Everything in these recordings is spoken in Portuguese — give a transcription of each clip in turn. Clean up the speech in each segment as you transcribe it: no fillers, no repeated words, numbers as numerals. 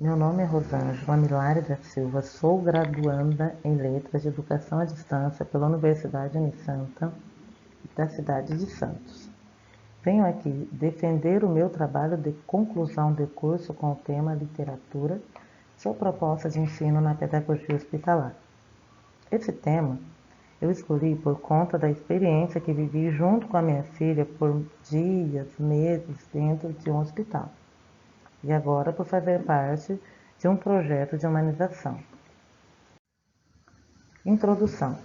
Meu nome é Rosângela Milari da Silva, sou graduanda em Letras de Educação à Distância pela Universidade Unisanta da cidade de Santos. Venho aqui defender o meu trabalho de conclusão de curso com o tema Literatura, sua proposta de ensino na pedagogia hospitalar. Esse tema eu escolhi por conta da experiência que vivi junto com a minha filha por dias, meses dentro de um hospital. E agora por fazer parte de um projeto de humanização. Introdução.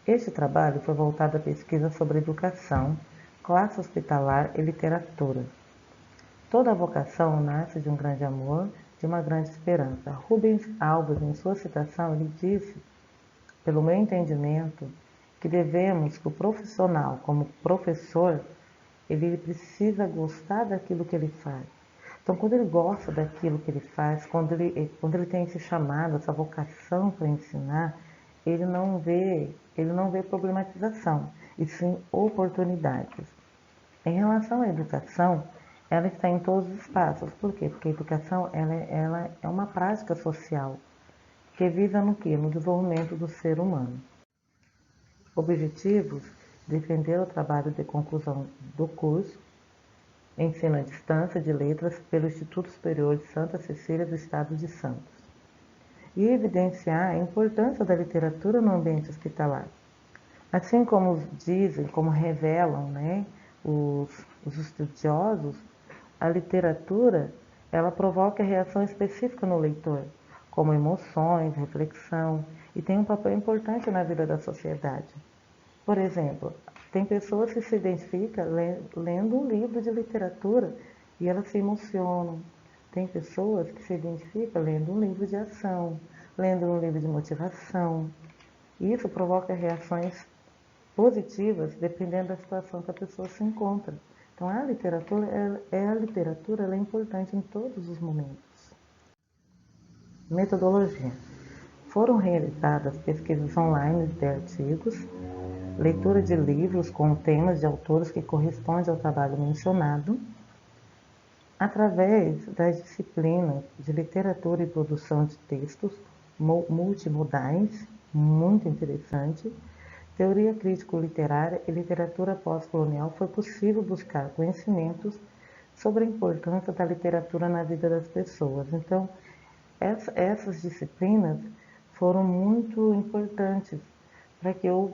Este trabalho foi voltado à pesquisa sobre educação, classe hospitalar e literatura. Toda vocação nasce de um grande amor, de uma grande esperança. Rubens Alves, em sua citação, ele disse, pelo meu entendimento, que devemos que o profissional, como professor, ele precisa gostar daquilo que ele faz. Então, quando ele gosta daquilo que ele faz, quando ele tem esse chamado, essa vocação para ensinar, ele não vê problematização, e sim oportunidades. Em relação à educação, ela está em todos os espaços. Por quê? Porque a educação ela é uma prática social que visa no quê? No desenvolvimento do ser humano. Objetivos: defender o trabalho de conclusão do curso Ensino à Distância de Letras pelo Instituto Superior de Santa Cecília do Estado de Santos. E evidenciar a importância da literatura no ambiente hospitalar. Assim como dizem, como revelam, né, os estudiosos, a literatura ela provoca reação específica no leitor, como emoções, reflexão, e tem um papel importante na vida da sociedade. Por exemplo, tem pessoas que se identificam lendo um livro de literatura e elas se emocionam. Tem pessoas que se identificam lendo um livro de ação, lendo um livro de motivação. E isso provoca reações positivas dependendo da situação que a pessoa se encontra. Então, a literatura ela é importante em todos os momentos. Metodologia. Foram realizadas pesquisas online de artigos, leitura de livros com temas de autores que correspondem ao trabalho mencionado, através das disciplinas de literatura e produção de textos multimodais, muito interessante, teoria crítico-literária e literatura pós-colonial, foi possível buscar conhecimentos sobre a importância da literatura na vida das pessoas. Então, essas disciplinas foram muito importantes para que eu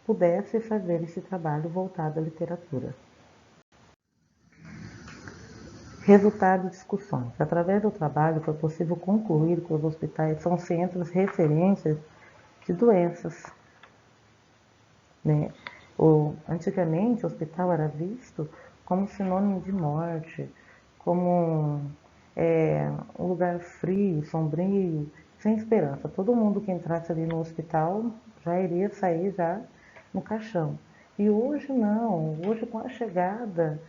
pudesse fazer esse trabalho voltado à literatura. Resultado de discussões. Através do trabalho foi possível concluir que os hospitais são centros referências de doenças. Né? Antigamente, o hospital era visto como sinônimo de morte, como um lugar frio, sombrio, sem esperança. Todo mundo que entrasse ali no hospital já iria sair já no caixão. E hoje não, hoje com a chegada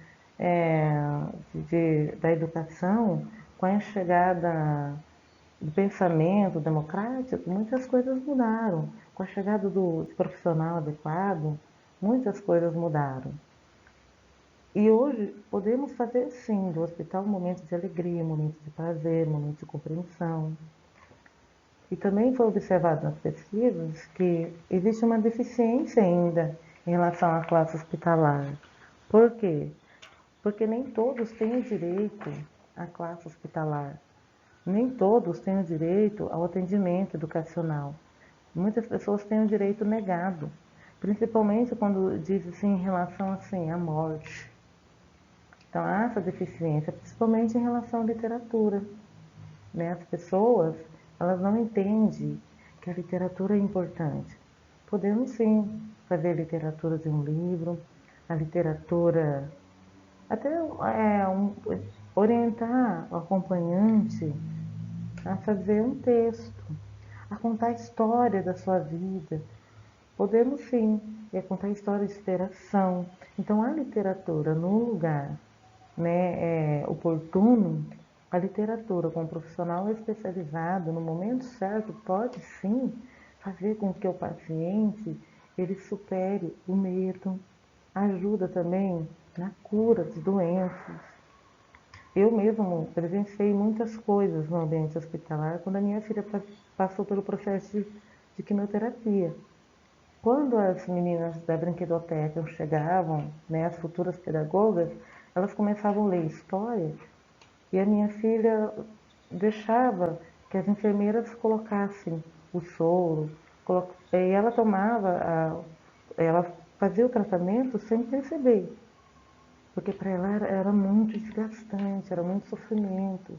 da educação, com a chegada do pensamento democrático, muitas coisas mudaram. Com a chegada do profissional adequado, muitas coisas mudaram. E hoje podemos fazer sim do hospital um momento de alegria, um momento de prazer, um momento de compreensão. E também foi observado nas pesquisas que existe uma deficiência ainda em relação à classe hospitalar. Por quê? Porque nem todos têm o direito à classe hospitalar. Nem todos têm o direito ao atendimento educacional. Muitas pessoas têm o direito negado, principalmente quando diz assim em relação assim à morte. Então há essa deficiência, principalmente em relação à literatura. Né? As pessoas elas não entendem que a literatura é importante. Podemos sim fazer literatura de um livro, a literatura até orientar o acompanhante a fazer um texto, a contar a história da sua vida. Podemos sim, contar a história de superação. Então a literatura no lugar oportuno, a literatura com um profissional especializado no momento certo pode sim fazer com que o paciente ele supere o medo, ajuda também na cura de doenças. Eu mesmo presenciei muitas coisas no ambiente hospitalar quando a minha filha passou pelo processo de quimioterapia. Quando as meninas da brinquedoteca chegavam, né, as futuras pedagogas, elas começavam a ler história e a minha filha deixava que as enfermeiras colocassem o soro, e ela ela fazia o tratamento sem perceber, porque para ela era muito desgastante, era muito sofrimento.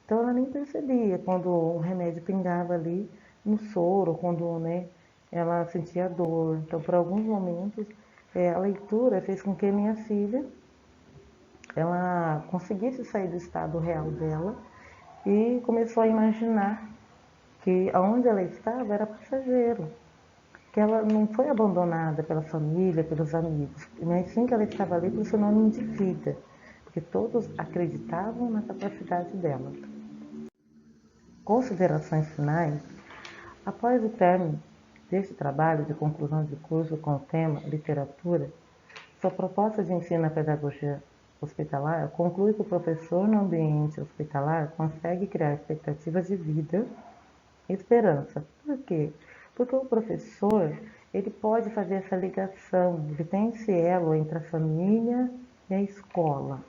Então ela nem percebia quando o remédio pingava ali no soro, quando, né, ela sentia dor. Então, por alguns momentos, a leitura fez com que a minha filha ela conseguisse sair do estado real dela e começou a imaginar que aonde ela estava era passageiro, que ela não foi abandonada pela família, pelos amigos, mas sim que ela estava ali por sinônimo de vida, porque todos acreditavam na capacidade dela. Considerações finais. Após o término deste trabalho de conclusão de curso com o tema literatura, sua proposta de ensino à pedagogia hospitalar conclui que o professor no ambiente hospitalar consegue criar expectativas de vida e esperança. Por quê? Porque o professor ele pode fazer essa ligação, ele tem esse elo entre a família e a escola.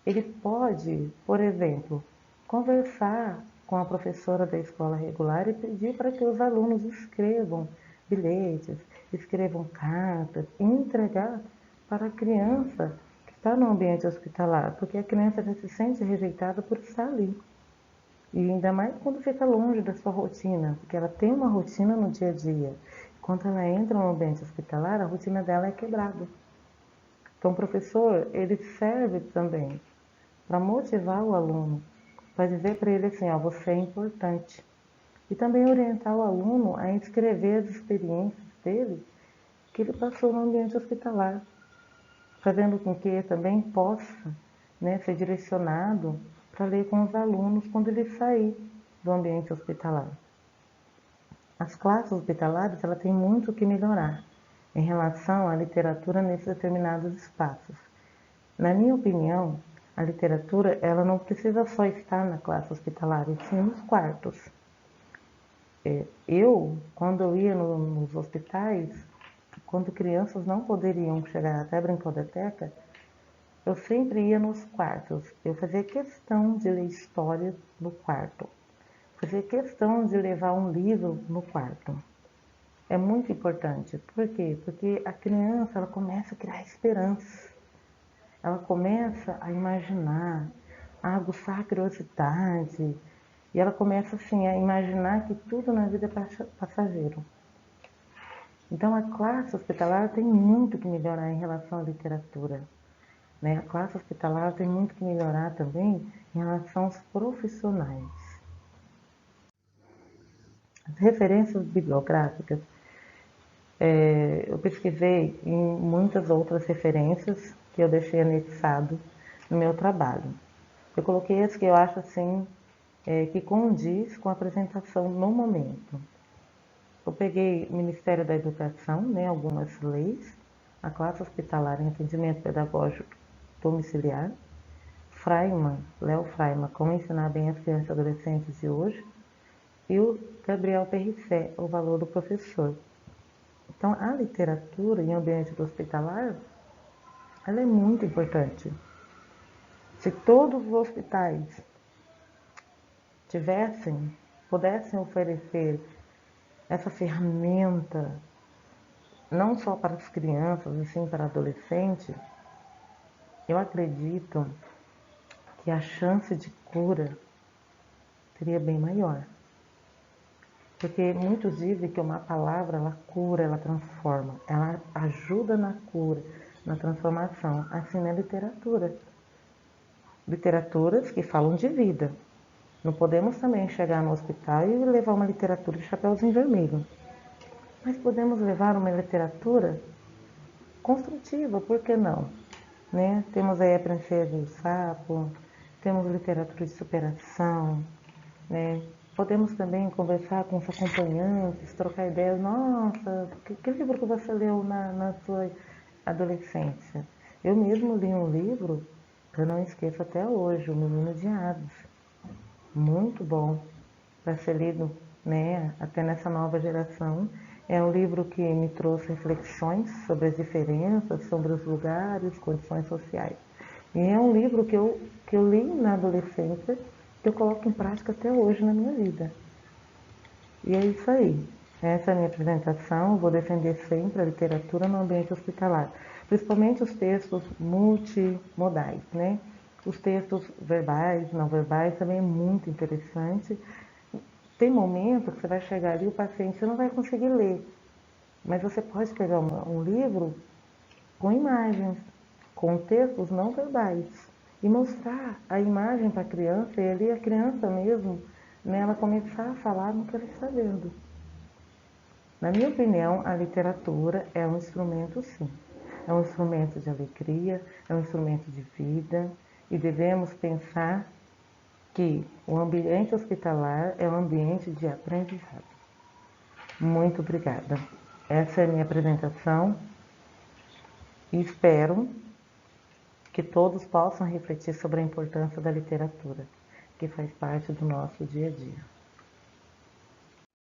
Ele pode, por exemplo, conversar com a professora da escola regular e pedir para que os alunos escrevam bilhetes, escrevam cartas e entregar para a criança que está no ambiente hospitalar, porque a criança já se sente rejeitada por estar ali. E ainda mais quando fica longe da sua rotina, porque ela tem uma rotina no dia a dia. Quando ela entra no ambiente hospitalar, a rotina dela é quebrada. Então, o professor, ele serve também para motivar o aluno, para dizer para ele assim, ó, você é importante. E também orientar o aluno a escrever as experiências dele que ele passou no ambiente hospitalar, fazendo com que ele também possa, né, ser direcionado para ler com os alunos quando ele sair do ambiente hospitalar. As classes hospitalares ela têm muito o que melhorar em relação à literatura nesses determinados espaços. Na minha opinião, a literatura ela não precisa só estar na classe hospitalar, e sim nos quartos. Quando eu ia nos hospitais, quando crianças não poderiam chegar até a brincoteca, eu sempre ia nos quartos. Eu fazia questão de ler história no quarto. Fazia questão de levar um livro no quarto. É muito importante. Por quê? Porque a criança ela começa a criar esperança. Ela começa a imaginar, a aguçar a curiosidade. E ela começa assim a imaginar que tudo na vida é passageiro. Então a classe hospitalar tem muito que melhorar em relação à literatura. Né? A classe hospitalar tem muito que melhorar também em relação aos profissionais. As referências bibliográficas, eu pesquisei em muitas outras referências que eu deixei anexado no meu trabalho. Eu coloquei as que eu acho assim que condiz com a apresentação no momento. Eu peguei o Ministério da Educação, né, algumas leis, a classe hospitalar em atendimento pedagógico domiciliar, Freiman, Léo Freiman, Como Ensinar Bem as Crianças e Adolescentes de Hoje, e o Gabriel Perricé, O Valor do Professor. Então, a literatura em ambiente hospitalar, ela é muito importante. Se todos os hospitais pudessem oferecer essa ferramenta, não só para as crianças, e sim para adolescentes, eu acredito que a chance de cura seria bem maior. Porque muitos dizem que uma palavra, ela cura, ela transforma, ela ajuda na cura, na transformação. Assim na literatura. Literaturas que falam de vida. Não podemos também chegar no hospital e levar uma literatura de chapeuzinho vermelho. Mas podemos levar uma literatura construtiva, por que não? Né? Temos aí a Princesa e o Sapo, temos literatura de superação, né? Podemos também conversar com os acompanhantes, trocar ideias. Nossa, que livro que você leu na sua adolescência? Eu mesmo li um livro que eu não esqueço até hoje, O Menino de Aves. Muito bom para ser lido, né, até nessa nova geração. É um livro que me trouxe reflexões sobre as diferenças, sobre os lugares, condições sociais. E é um livro que eu li na adolescência, que eu coloco em prática até hoje na minha vida. E é isso aí. Essa é a minha apresentação. Eu vou defender sempre a literatura no ambiente hospitalar, principalmente os textos multimodais, né? Os textos verbais, não verbais, também é muito interessante. Tem momentos que você vai chegar ali, o paciente você não vai conseguir ler, mas você pode pegar um livro com imagens, com textos não verbais, e mostrar a imagem para a criança, e ali a criança mesmo, né, ela começar a falar no que ela está vendo. Na minha opinião, a literatura é um instrumento, sim. É um instrumento de alegria, é um instrumento de vida, e devemos pensar que o ambiente hospitalar é um ambiente de aprendizado. Muito obrigada. Essa é a minha apresentação e espero que todos possam refletir sobre a importância da literatura, que faz parte do nosso dia a dia.